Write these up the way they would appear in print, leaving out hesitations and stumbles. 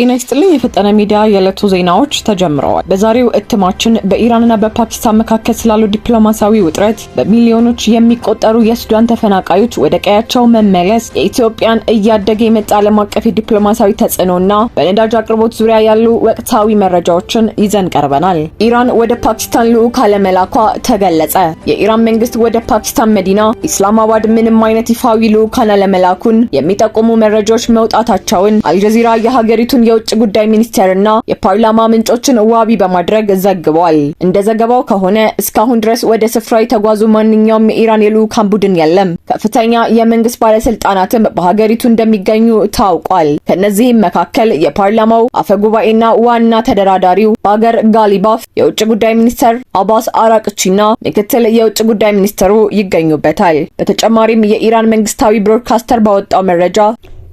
ጤና ይስጥልኝ የፈጠነ ሚዲያ የዕለቱ ዜናዎች ተጀምረዋል። በዛሬው እትማችን በኢራንና በፓኪስታን መካከል ስላለው ዲፕሎማሲያዊ ውጥረት፣ በሚሊዮኖች የሚቆጠሩ የሱዳን ተፈናቃዮች ወደ ቀያቸው መመለስ፣ የኢትዮጵያን እያደገ የመጣ ዓለም አቀፍ የዲፕሎማሲያዊ ተጽዕኖና በነዳጅ አቅርቦት ዙሪያ ያሉ ወቅታዊ መረጃዎችን ይዘን ቀርበናል። ኢራን ወደ ፓኪስታን ልዑክ አለመላኳ ተገለጸ። የኢራን መንግስት ወደ ፓኪስታን መዲና ኢስላማባድ ምንም አይነት ይፋዊ ልዑካን አለመላኩን የሚጠቁሙ መረጃዎች መውጣታቸውን አልጀዚራ የሀገሪቱን የውጭ ጉዳይ ሚኒስቴርና የፓርላማ ምንጮችን ዋቢ በማድረግ ዘግቧል። እንደ ዘገባው ከሆነ እስካሁን ድረስ ወደ ስፍራው የተጓዙ ማንኛውም የኢራን የልዑካን ቡድን የለም። ከፍተኛ የመንግስት ባለስልጣናትም በሀገሪቱ እንደሚገኙ ታውቋል። ከነዚህም መካከል የፓርላማው አፈጉባኤና ዋና ተደራዳሪው ባገር ጋሊባፍ፣ የውጭ ጉዳይ ሚኒስትር አባስ አራቅቺና ምክትል የውጭ ጉዳይ ሚኒስትሩ ይገኙበታል። በተጨማሪም የኢራን መንግስታዊ ብሮድካስተር ባወጣው መረጃ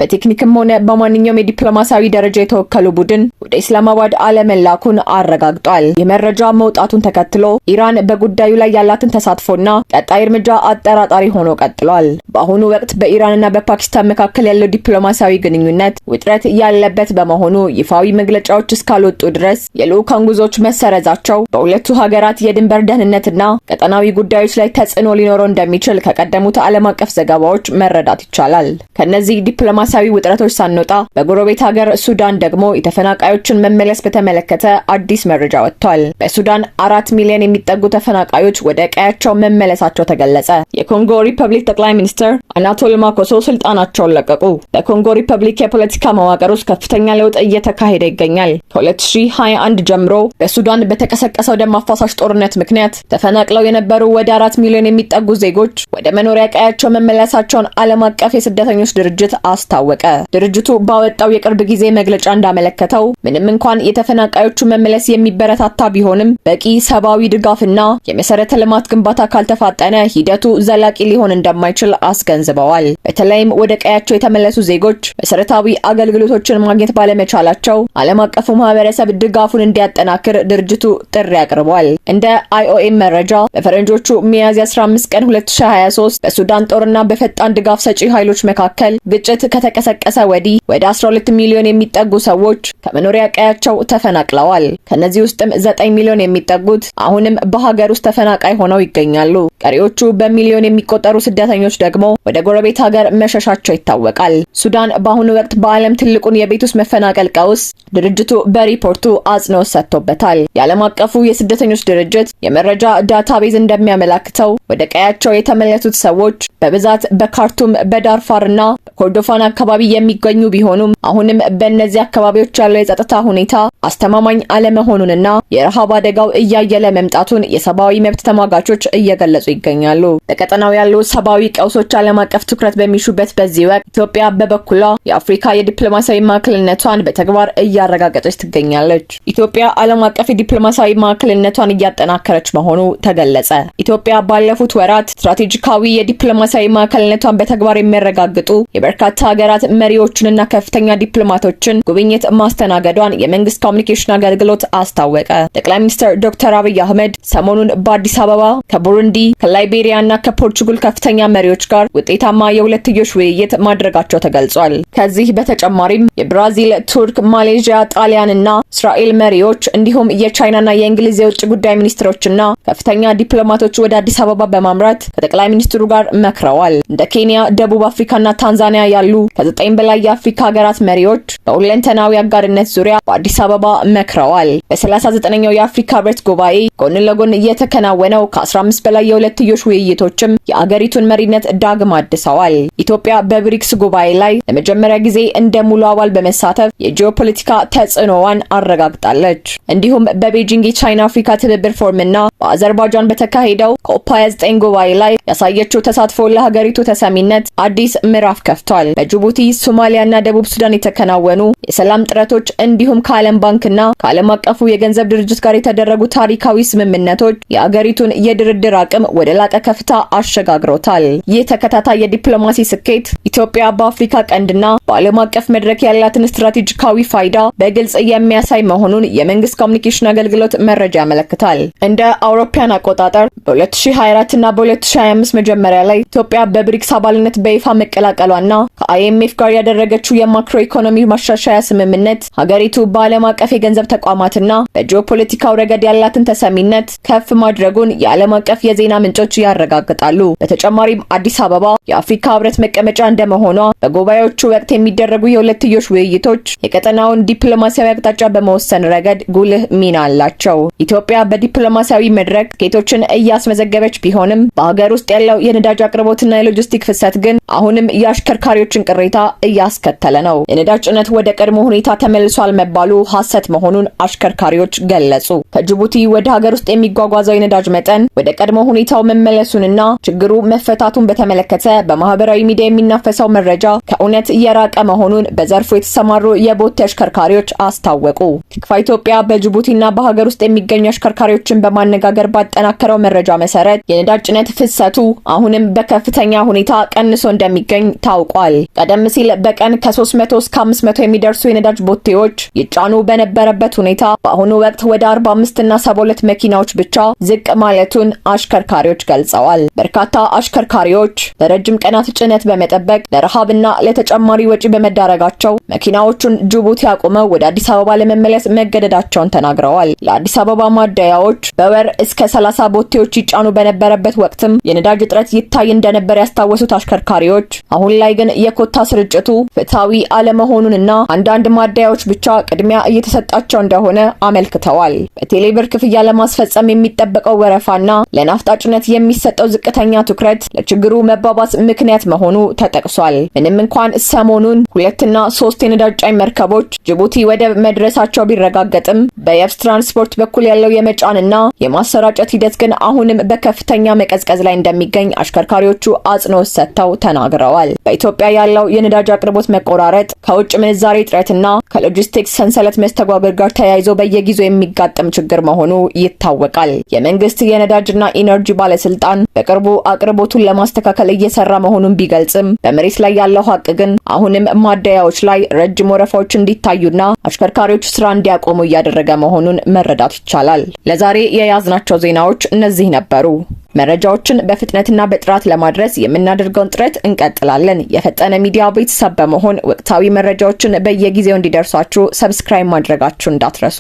በቴክኒክም ሆነ በማንኛውም የዲፕሎማሲያዊ ደረጃ የተወከሉ ቡድን ወደ ኢስላማባድ አለመላኩን አረጋግጧል። የመረጃ መውጣቱን ተከትሎ ኢራን በጉዳዩ ላይ ያላትን ተሳትፎና ቀጣይ እርምጃ አጠራጣሪ ሆኖ ቀጥሏል። በአሁኑ ወቅት በኢራንና በፓኪስታን መካከል ያለው ዲፕሎማሲያዊ ግንኙነት ውጥረት ያለበት በመሆኑ ይፋዊ መግለጫዎች እስካልወጡ ድረስ የልዑካን ጉዞዎች መሰረዛቸው በሁለቱ ሀገራት የድንበር ደህንነትና ቀጠናዊ ጉዳዮች ላይ ተጽዕኖ ሊኖረው እንደሚችል ከቀደሙት ዓለም አቀፍ ዘገባዎች መረዳት ይቻላል። ከነዚህ ዲፕሎማሲያዊ ውጥረቶች ሳንወጣ በጎረቤት ሀገር ሱዳን ደግሞ የተፈናቃዮችን መመለስ በተመለከተ አዲስ መረጃ ወጥቷል። በሱዳን 4 ሚሊዮን የሚጠጉ ተፈናቃዮች ወደ ቀያቸው መመለሳቸው ተገለጸ። የኮንጎ ሪፐብሊክ ጠቅላይ ሚኒስትር አናቶል ማኮሶ ስልጣናቸውን ለቀቁ። በኮንጎ ሪፐብሊክ የፖለቲካ መዋቅር ውስጥ ከፍተኛ ለውጥ እየተካሄደ ይገኛል። ከ2021 ጀምሮ በሱዳን በተቀሰቀሰው ደም አፋሳሽ ጦርነት ምክንያት ተፈናቅለው የነበሩ ወደ 4 ሚሊዮን የሚጠጉ ዜጎች ወደ መኖሪያ ቀያቸው መመለሳቸውን ዓለም አቀፍ የስደተኞች ድርጅት አስታወቀ። ድርጅቱ ባወጣው የቅርብ ጊዜ መግለጫ እንዳመለከተው ምንም እንኳን የተፈናቃዮቹ መመለስ የሚበረታታ ቢሆንም በቂ ሰብአዊ ድጋፍና የመሰረተ ልማት ግንባታ ካልተፋጠነ ሂደቱ ዘላቂ ሊሆን እንደማይችል አስገንዝበዋል። በተለይም ወደ ቀያቸው የተመለሱ ዜጎች መሰረታዊ አገልግሎቶችን ማግኘት ባለመቻላቸው ዓለም አቀፉ ማህበረሰብ ድጋፉን እንዲያጠናክር ድርጅቱ ጥሪ አቅርቧል። እንደ IOM መረጃ በፈረንጆቹ ሚያዝያ 15 ቀን 2023 በሱዳን ጦርና በፈጣን ድጋፍ ሰጪ ኃይሎች መካከል ግጭት ከተቀሰቀሰ ወዲህ ወደ 12 ሚሊዮን የሚጠጉ ሰዎች ከመኖሪያ ቀያቸው ተፈናቅለዋል። ከነዚህ ውስጥም 9 ሚሊዮን የሚጠጉት አሁንም በሀገር ውስጥ ተፈናቃይ ሆነው ይገኛሉ። ቀሪዎቹ በሚሊዮን የሚቆጠሩ ስደተኞች ደግሞ ወደ ጎረቤት ሀገር መሸሻቸው ይታወቃል። ሱዳን በአሁኑ ወቅት በዓለም ትልቁን የቤት ውስጥ መፈናቀል ቀውስ ድርጅቱ በሪፖርቱ አጽንኦት ሰጥቶበታል። የዓለም አቀፉ የስደተኞች ድርጅት የመረጃ ዳታቤዝ እንደሚያመላክተው ወደ ቀያቸው የተመለሱት ሰዎች በብዛት በካርቱም በዳርፋርና ኮርዶፋን አካባቢ የሚገኙ ቢሆኑም አሁንም በእነዚህ አካባቢዎች ያለው የጸጥታ ሁኔታ አስተማማኝ አለመሆኑንና የረሃብ አደጋው እያየለ መምጣቱን የሰብአዊ መብት ተሟጋቾች እየገለጹ ይገኛሉ። በቀጠናው ያሉ ሰብአዊ ቀውሶች ዓለም አቀፍ ትኩረት በሚሹበት በዚህ ወቅት ኢትዮጵያ በበኩሏ የአፍሪካ የዲፕሎማሲያዊ ማዕከልነቷን በተግባር እያረጋገጠች ትገኛለች። ኢትዮጵያ ዓለም አቀፍ የዲፕሎማሲያዊ ማዕከልነቷን እያጠናከረች መሆኑ ተገለጸ። ኢትዮጵያ ባለፉት ወራት ስትራቴጂካዊ የዲፕሎማሲያዊ ማዕከልነቷን በተግባር የሚያረጋግጡ የበርካታ ሀገራት መሪዎችንና ከፍተኛ ዲፕሎማቶችን ጉብኝት ማስተናገዷን የመንግስት ኮሚኒኬሽን አገልግሎት አስታወቀ። ጠቅላይ ሚኒስትር ዶክተር አብይ አህመድ ሰሞኑን በአዲስ አበባ ከቡሩንዲ፣ ከላይቤሪያና ከፖርቹጋል ከፍተኛ መሪዎች ጋር ውጤታማ የሁለትዮሽ ውይይት ማድረጋቸው ተገልጿል። ከዚህ በተጨማሪም የብራዚል፣ ቱርክ፣ ማሌዥያ፣ ጣሊያንና እስራኤል መሪዎች እንዲሁም የቻይናና የእንግሊዝ የውጭ ጉዳይ ሚኒስትሮችና ከፍተኛ ዲፕሎማቶች ወደ አዲስ አበባ በማምራት ከጠቅላይ ሚኒስትሩ ጋር መክረዋል። እንደ ኬንያ፣ ደቡብ አፍሪካና ታንዛኒያ ያሉ ከ9 በላይ የአፍሪካ ሀገራት መሪዎች በሁለንተናዊ አጋርነት ዙሪያ በአዲስ አበባ መክረዋል። በ39ኛው የአፍሪካ ህብረት ጉባኤ ጎን ለጎን እየተከናወነው ከ15 በላይ የሁለትዮሽ ውይይቶችም የአገሪቱን መሪነት ዳግም አድሰዋል። ኢትዮጵያ በብሪክስ ጉባኤ ላይ ለመጀመሪያ ጊዜ እንደ ሙሉ አባል በመሳተፍ የጂኦፖለቲካ ተጽዕኖዋን አረጋግጣለች። እንዲሁም በቤጂንግ የቻይና አፍሪካ ትብብር ፎርምና በአዘርባይጃን በተካሄደው ኮፕ 29 ጉባኤ ላይ ያሳየችው ተሳትፎ ለሀገሪቱ ተሰሚነት አዲስ ምዕራፍ ከፍቷል። በጅቡቲ፣ ሶማሊያና ደቡብ ሱዳን የተከናወኑ የሰላም ጥረቶች እንዲሁም ከዓለም ባንክና ከዓለም አቀፉ የገንዘብ ድርጅት ጋር የተደረጉ ታሪካዊ ስምምነቶች የአገሪቱን የድርድር አቅም ወደ ላቀ ከፍታ አሸጋግሮታል። ይህ ተከታታይ የዲፕሎማሲ ስኬት ኢትዮጵያ በአፍሪካ ቀንድና በዓለም አቀፍ መድረክ ያላትን ስትራቴጂካዊ ፋይዳ በግልጽ የሚያሳይ መሆኑን የመንግስት ኮሚኒኬሽን አገልግሎት መረጃ ያመለክታል። እንደ አውሮፓውያን አቆጣጠር በ2024 እና በ2025 መጀመሪያ ላይ ኢትዮጵያ በብሪክስ አባልነት በይፋ መቀላቀሏና ከአይ ከአይኤምኤፍ ጋር ያደረገችው የማክሮ ኢኮኖሚ ማሻሻያ ስምምነት ሀገሪቱ በዓለም አቀፍ የገንዘብ ተቋማትና በጂኦፖለቲካው ረገድ ያላትን ተሰሚነት ከፍ ማድረጉን የዓለም አቀፍ የዜና ምንጮች ያረጋግጣሉ። በተጨማሪም አዲስ አበባ የአፍሪካ ህብረት መቀመጫ እንደመሆኗ በጉባኤዎቹ ወቅት የሚደረጉ የሁለትዮሽ ውይይቶች የቀጠናውን ዲፕሎማሲያዊ አቅጣጫ በመወሰን ረገድ ጉልህ ሚና አላቸው። ኢትዮጵያ በዲፕሎማሲያዊ መድረክ ስኬቶችን እያስመዘገበች ቢሆንም በሀገር ውስጥ ያለው የነዳጅ አቅርቦትና የሎጂስቲክ ፍሰት ግን አሁንም የአሽከርካሪዎችን ቅሬታ እያስከተለ ነው። የነዳጅ ጭነት ወደ ቀድሞ ሁኔታ ተመልሷል መባሉ ሐሰት መሆኑን አሽከርካሪዎች ገለጹ። ከጅቡቲ ወደ ሀገር ውስጥ የሚጓጓዘው የነዳጅ መጠን ወደ ቀድሞ ሁኔታው መመለሱንና ችግሩ መፈታቱን በተመለከተ በማህበራዊ ሚዲያ የሚናፈሰው መረጃ ከእውነት እየራቀ መሆኑን በዘርፉ የተሰማሩ የቦቴ አሽከርካሪዎች አስታወቁ። ትክፋ ኢትዮጵያ በጅቡቲና በሀገር ውስጥ የሚገኙ አሽከርካሪዎችን በማነጋገር ባጠናከረው መረጃ መሰረት የነዳጅ ጭነት ፍሰቱ አሁንም በከፍተኛ ሁኔታ ቀንሶ እንደሚገኝ ታውቋል። ቀደም ሲል በቀን ከ300 እስከ 500 የሚደርሱ የነዳጅ ቦቴዎች ይጫኑ በነበረበት ሁኔታ በአሁኑ ወቅት ወደ 45 እና 72 መኪናዎች ብቻ ዝቅ ማለቱን አሽከርካሪዎች ገልጸዋል። በርካታ አሽከርካሪዎች ለረጅም ቀናት ጭነት በመጠበቅ ለረሃብና ለተጨማሪ ወጪ በመዳረጋቸው መኪናዎቹን ጅቡቲ አቁመው ወደ አዲስ አበባ ለመመለስ መገደዳቸውን ተናግረዋል። ለአዲስ አበባ ማደያዎች በወር እስከ 30 ቦቴዎች ይጫኑ በነበረበት ወቅትም የነዳጅ እጥረት ይታይ እንደነበር ያስታወሱት አሽከርካሪዎች አሁን ላይ ግን የኮታ ስርጭቱ ፍትሃዊ አለመሆኑንና አንዳንድ ማደያዎች ብቻ ቅድሚያ እየተሰጣቸው እንደሆነ አመልክተዋል። በቴሌብር ክፍያ ለማስፈጸም የሚጠበቀው ወረፋና ለናፍጣ ጭነት የሚሰጠው ዝቅተኛ ትኩረት ለችግሩ መባባስ ምክንያት መሆኑ ተጠቅሷል። ምንም እንኳን ሰሞኑን 2 እና 3 የነዳጅ ጫኝ መርከቦች ጅቡቲ ወደብ መድረሳቸው ቢረጋገጥም በየብስ ትራንስፖርት በኩል ያለው የመጫንና የማሰራጨት ሂደት ግን አሁንም በከፍተኛ መቀዝቀዝ ላይ እንደሚገኝ አሽከርካሪዎቹ አጽንኦት ሰጥተው ተናግረዋል። በኢትዮጵያ ያለው የነዳጅ አቅርቦት መቆራረጥ ከውጭ ምንዛሬ እጥረትና ከሎጂስቲክስ ሰንሰለት መስተጓጎል ጋር ተያይዞ በየጊዜው የሚጋጠም ችግር መሆኑ ይታወቃል። የመንግስት የነዳጅና ኢነርጂ ባለስልጣን በቅርቡ አቅርቦቱን ለማስተካከል እየሰራ መሆኑን ቢገልጽም በመሬት ላይ ያለው ሀቅ ግን አሁንም ማደያዎች ላይ ረጅም ወረፋዎች እንዲታዩና አሽከርካሪዎች ስራ እንዲያቆሙ እያደረገ መሆኑን መረዳት ይቻላል። ለዛሬ የያዝናቸው ዜናዎች እነዚህ ነበሩ። መረጃዎችን በፍጥነትና በጥራት ለማድረስ የምናደርገውን ጥረት እንቀጥላለን። የፈጠነ ሚዲያ ቤተሰብ በመሆን ወቅታዊ መረጃዎችን በየጊዜው እንዲደርሷችሁ ሰብስክራይብ ማድረጋችሁ እንዳትረሱ።